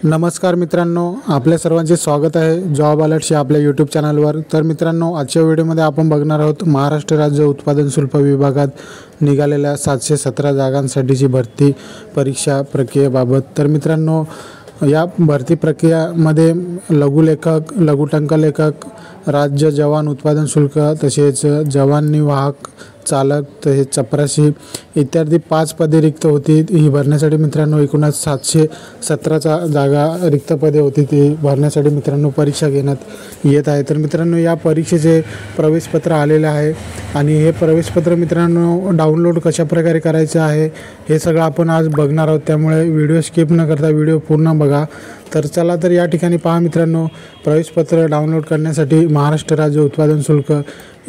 नमस्कार मित्रांनो, आपल्या सर्वांचे स्वागत आहे जॉब अलर्ट्स या आपल्या यूट्यूब चॅनलवर। तर मित्रांनो, आजच्या व्हिडिओमध्ये आपण बघणार आहोत महाराष्ट्र राज्य उत्पादन शुल्क विभागात निघालेल्या 717 जागांसाठीची भरती परीक्षा प्रक्रियेबाबत। तर मित्रांनो, या भरती प्रक्रियामध्ये लघुलेखक, लघुटंकलेखक, राज्य जवान उत्पादन शुल्क, तसेच जवान वाहक चालक, तसेच चपराशी इत्यादी 5 पदे रिक्त होती। ही भरण्यासाठी मित्रांनो एकूणच 717 जागा रिक्त पदे होती, ती भरण्यासाठी मित्रांनो परीक्षा घेण्यात येत आहे। तर मित्रांनो, या परीक्षेचे प्रवेशपत्र आलेले आहे आणि हे प्रवेशपत्र मित्रांनो डाउनलोड कशा प्रकारे करायचे आहे हे सगळं आपण आज बघणार आहोत, त्यामुळे व्हिडिओ स्किप न करता व्हिडिओ पूर्ण बघा। तर चला तर या ठिकाणी पहा मित्रांनो, प्रवेशपत्र डाउनलोड करण्यासाठी महाराष्ट्र राज्य उत्पादन शुल्क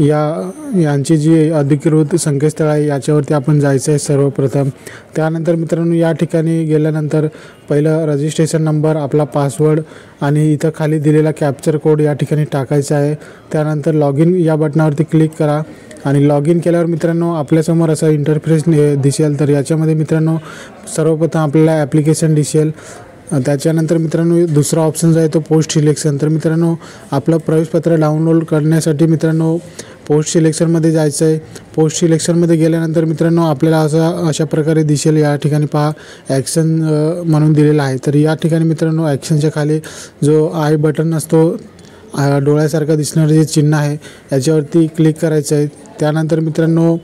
यांची जी अधिकृत संकेतस्थळ आहे याच्यावरती आपण जायचं आहे सर्वप्रथम। त्यानंतर मित्रांनो, या ठिकाणी गेल्यानंतर पहिलं रजिस्ट्रेशन नंबर, आपला पासवर्ड आणि इथं खाली दिलेला कॅप्चर कोड या ठिकाणी टाकायचा आहे। त्यानंतर लॉग इन या बटनावरती क्लिक करा आणि लॉग इन केल्यावर मित्रांनो आपल्यासमोर असा इंटरफेस दिसेल। तर याच्यामध्ये मित्रांनो सर्वप्रथम आपल्याला ॲप्लिकेशन दिसेल। त्याच्यानंतर मित्रांनो दुसरा ऑप्शन जो आहे तो पोस्ट सिलेक्शन। तर मित्रांनो, आपलं प्रवेशपत्र डाउनलोड करण्यासाठी मित्रांनो पोस्ट सिलेक्शनमध्ये जायचं आहे। पोस्ट सिलेक्शनमध्ये गेल्यानंतर मित्रांनो आपल्याला अशा प्रकारे दिसेल। या ठिकाणी पहा ॲक्शन म्हणून दिलेला आहे। तर या ठिकाणी मित्रांनो ॲक्शनच्या खाली जो आय बटन असतो, डोळ्यासारखं दिसणारं जे चिन्ह आहे याच्यावरती क्लिक करायचं आहे। त्यानंतर मित्रांनो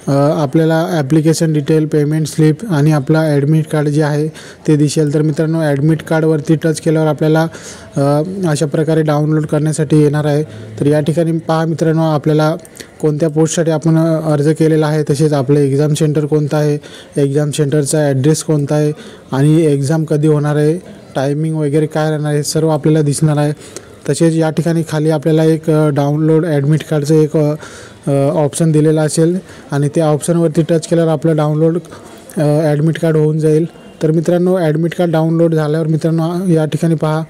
आपल्याला ॲप्लिकेशन डिटेल, पेमेंट स्लिप आणि आपला ॲडमिट कार्ड जे आहे ते दिसेल। तर मित्रांनो ॲडमिट कार्डवरती टच केल्यावर आपल्याला अशा प्रकारे डाउनलोड करण्यासाठी येणार आहे। तर या ठिकाणी पहा मित्रांनो, आपल्याला कोणत्या पोस्टसाठी आपण अर्ज केलेला आहे, तसेच आपलं एक्झाम सेंटर कोणतं आहे, एक्झाम सेंटरचा ॲड्रेस कोणता आहे आणि एक्झाम कधी होणार आहे, टायमिंग वगैरे काय राहणार आहे, सर्व आपल्याला दिसणार आहे। तसेच या ठिकाणी खाली आपल्याला एक डाउनलोड ॲडमिट कार्डचं एक ऑप्शन दिलेला असेल आणि त्या ऑप्शनवरती टच केल्यावर आपलं डाउनलोड ॲडमिट कार्ड होऊन जाईल। तर मित्रांनो, ॲडमिट कार्ड डाउनलोड झाल्यावर मित्रांनो या ठिकाणी पहा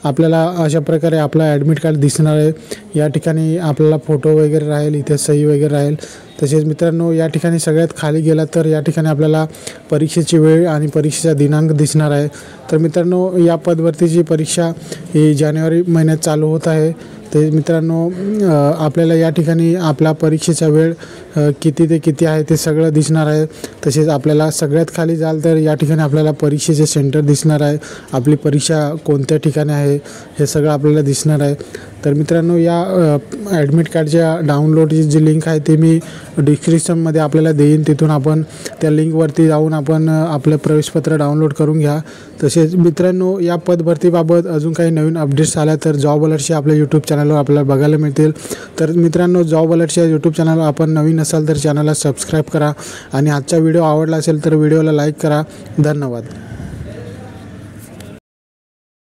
आपल्याला अशा प्रकारे आपला ॲडमिट कार्ड दिसणार आहे। या ठिकाणी आपल्याला फोटो वगैरे राहील, इथे सही वगैरे राहील। तसेच मित्रांनो या ठिकाणी सगळ्यात खाली गेला तर या ठिकाणी आपल्याला परीक्षेची वेळ आणि परीक्षेचा दिनांक दिसणार आहे। तर मित्रांनो, या पदभरतीची परीक्षा ही जानेवारी महिन्यात चालू होत आहे। ते मित्रांनो आपल्याला या ठिकाणी आपला परीक्षेचा वेळ किती ते किती आहे ते सगळं दिसणार आहे। तसेच आपल्याला सगळ्यात खाली जाल तर या ठिकाणी आपल्याला परीक्षेचे सेंटर दिसणार आहे, आपली परीक्षा कोणत्या ठिकाणी आहे हे सगळं आपल्याला दिसणार आहे। तर मित्रांनो, या ॲडमिट कार्डच्या डाउनलोडची जी लिंक आहे ते मी डिस्क्रिप्शनमध्ये आपल्याला देईन, तिथून आपण त्या लिंकवरती जाऊन आपण आपलं प्रवेशपत्र डाउनलोड करून घ्या। तसेच मित्रांनो, या पदभरतीबाबत अजून काही नवीन अपडेट्स आल्या तर जॉब अलर्ट्स आपल्या यूट्यूब चॅनलवर आपल्याला बघायला मिळतील। तर मित्रांनो, जॉब अलर्ट्स या यूट्यूब चॅनलवर आपण नवीन असाल तर चॅनलला सबस्क्राईब करा आणि आजचा व्हिडिओ आवडला असेल तर व्हिडिओला लाईक करा। धन्यवाद।